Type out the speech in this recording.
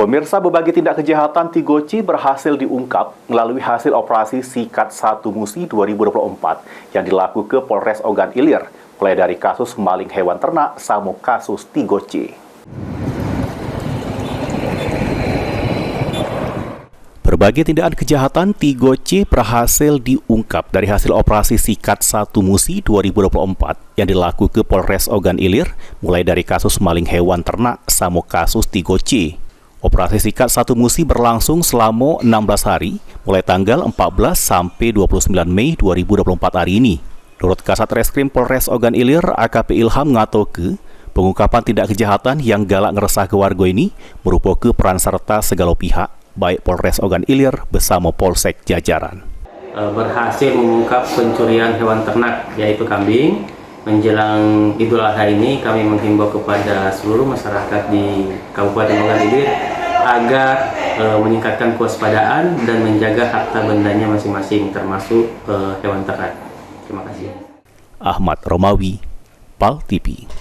Pemirsa, berbagai tindak kejahatan Tigoci berhasil diungkap melalui hasil operasi Sikat 1 Musi 2024 yang dilakukan ke Polres Ogan Ilir, mulai dari kasus maling hewan ternak sampai kasus Tigoci. Berbagai tindakan kejahatan Tigoci berhasil diungkap dari hasil operasi Sikat 1 Musi 2024 yang dilakukan ke Polres Ogan Ilir, mulai dari kasus maling hewan ternak sampai kasus Tigoci. Operasi Sikat 1 Musi berlangsung selama 16 hari, mulai tanggal 14 sampai 29 Mei 2024 hari ini. Menurut Kasat Reskrim Polres Ogan Ilir, AKP Ilham ngatoke, pengungkapan tindak kejahatan yang galak ngeresah ke warga ini merupakan peran serta segala pihak, baik Polres Ogan Ilir bersama Polsek jajaran. Berhasil mengungkap pencurian hewan ternak, yaitu kambing. Menjelang Idul Adha ini, kami menghimbau kepada seluruh masyarakat di Kabupaten Ogan Ilir agar meningkatkan kewaspadaan dan menjaga harta bendanya masing-masing, termasuk hewan ternak. Terima kasih. Ahmad Romawi, PAL TV.